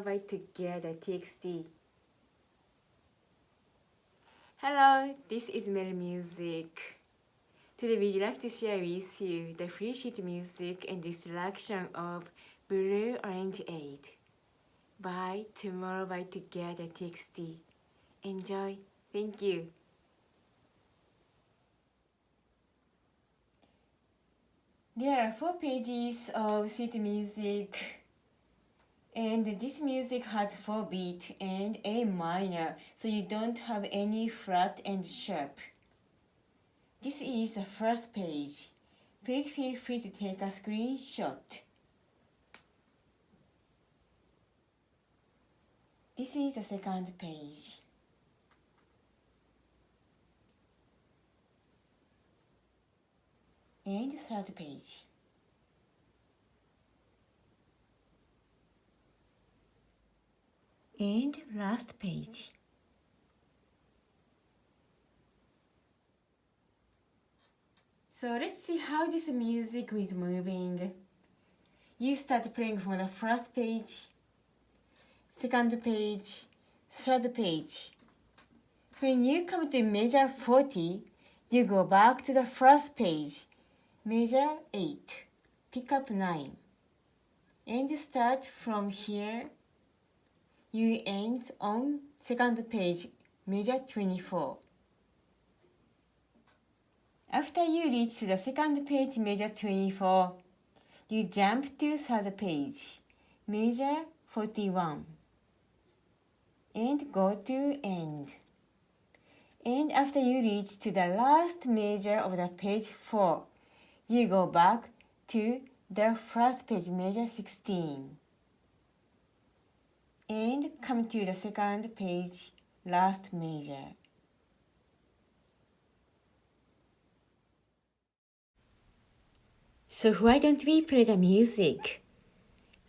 by together TXT. Hello, this is Mel Music. Today we'd like to share with you the free sheet music and instruction of Blue Orangeade by Tomorrow by Together TXT. Enjoy. Thank you. There are 4 pages of sheet music. And this music has 4 beat and A minor, so you don't have any flat and sharp. This is the first page. Please feel free to take a screenshot. This is the second page. And third page. And last page. So let's see how this music is moving. You start playing from the first page, second page, third page. When you come to measure 40, you go back to the first page, measure 8, pick up 9, and start from here. You end on second page, measure 24. After you reach the second page, measure 24, you jump to third page, measure 41, and go to end. And after you reach to the last measure of the page 4, you go back to the first page, measure 16. And come to the second page, last measure. So why don't we play the music?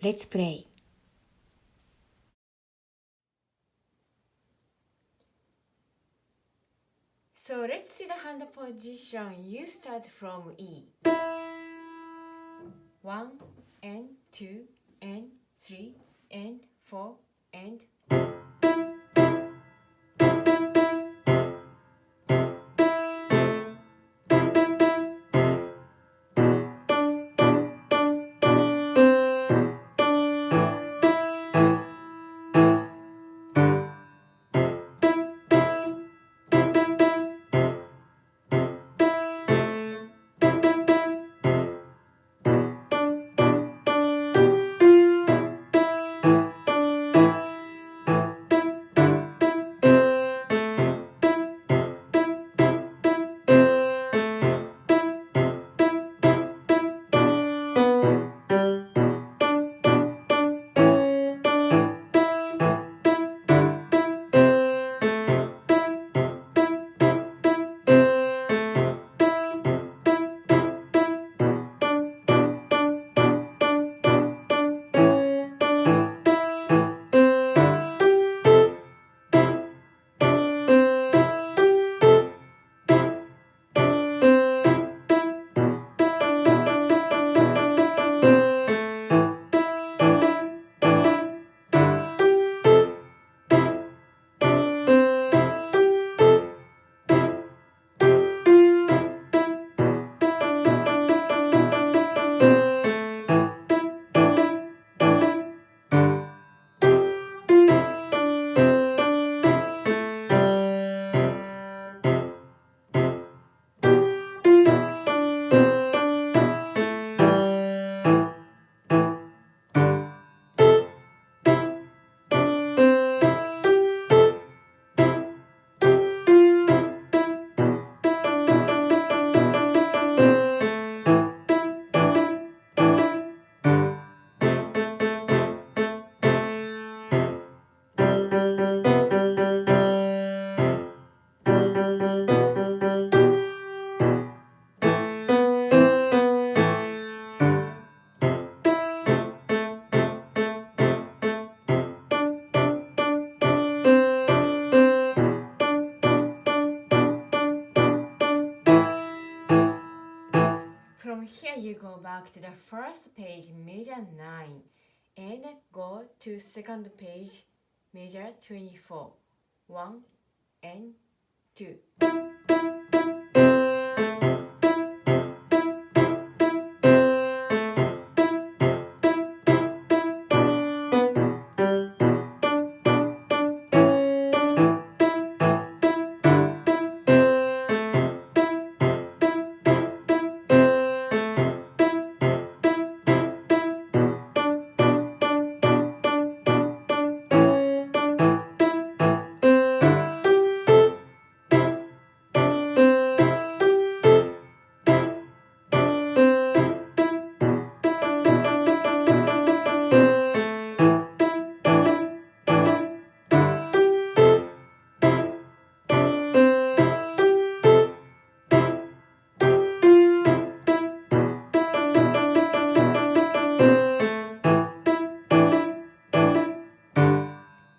Let's play. So let's see the hand position. You start from E. 1 and 2 and 3 and 4 and from here you go back to the first page, measure 9, And go to second page, measure 24, 1 and 2.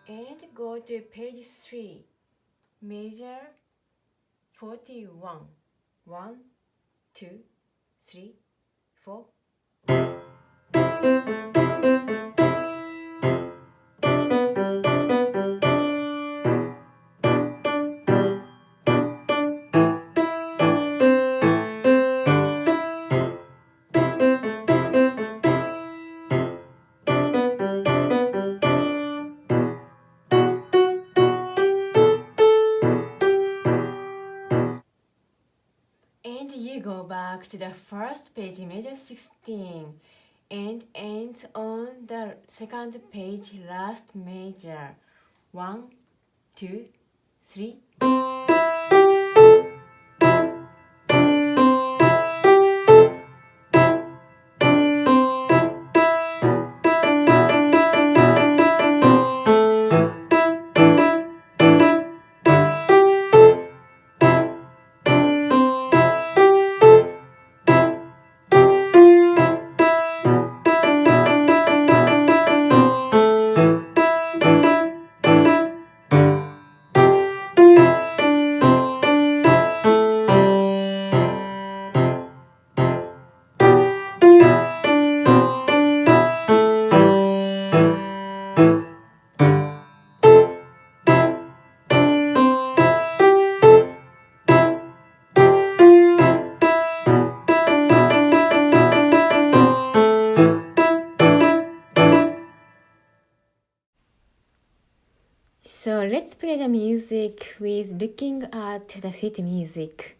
And go to page 3, measure 41, 1, 2, 3, 4. And you go back to the first page, measure 16, and ends on the second page, last measure, 1, 2, 3. So let's play the music with looking at the sheet music.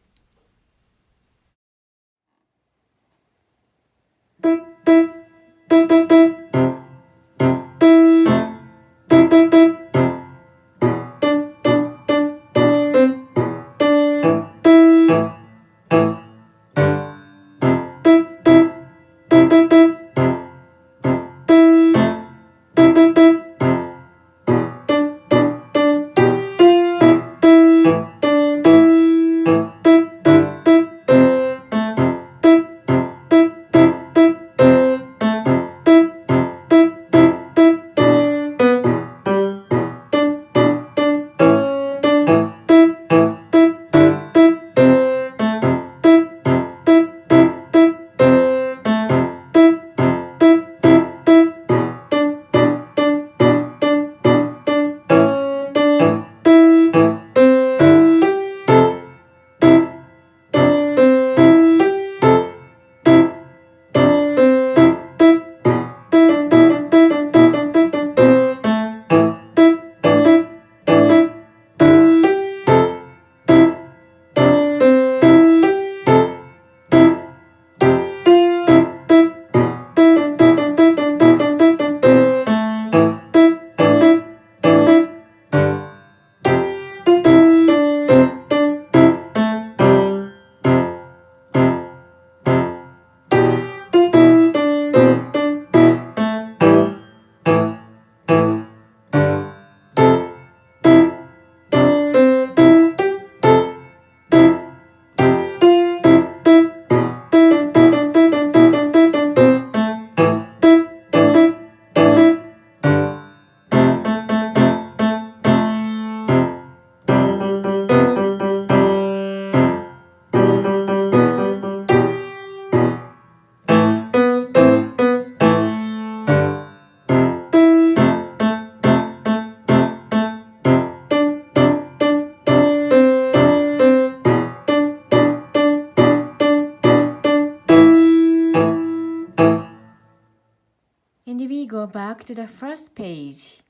go back to the first page.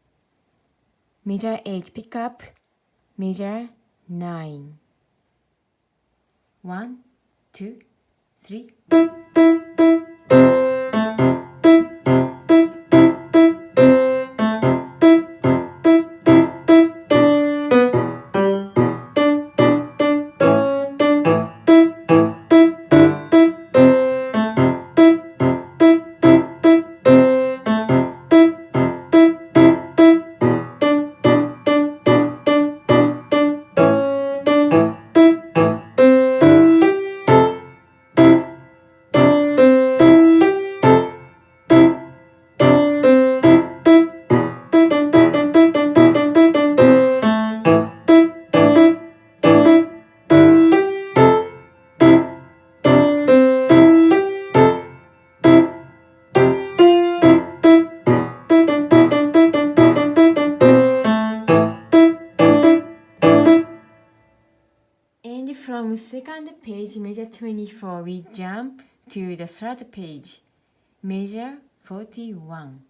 Measure 8 pick up, measure 9. 1, 2, 3. And from second page, measure 24, we jump to the third page, measure 41.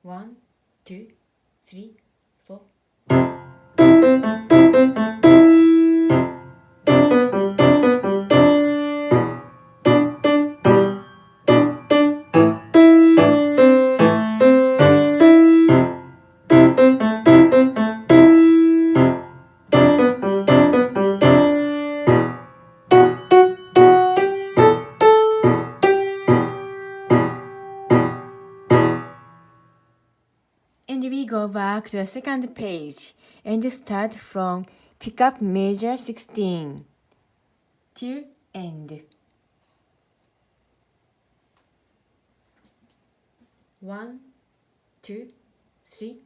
One, two, three, 4. And we go back to the second page and start from pick up measure 16 till end. 1, 2, 3.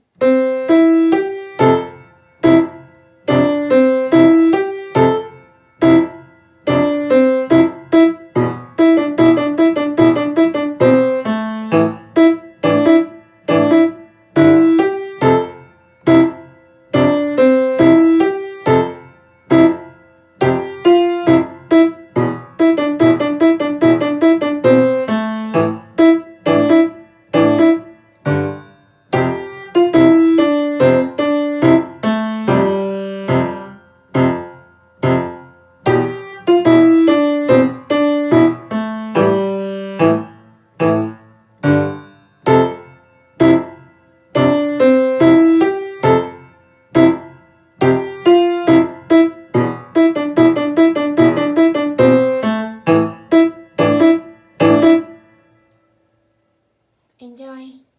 Enjoy!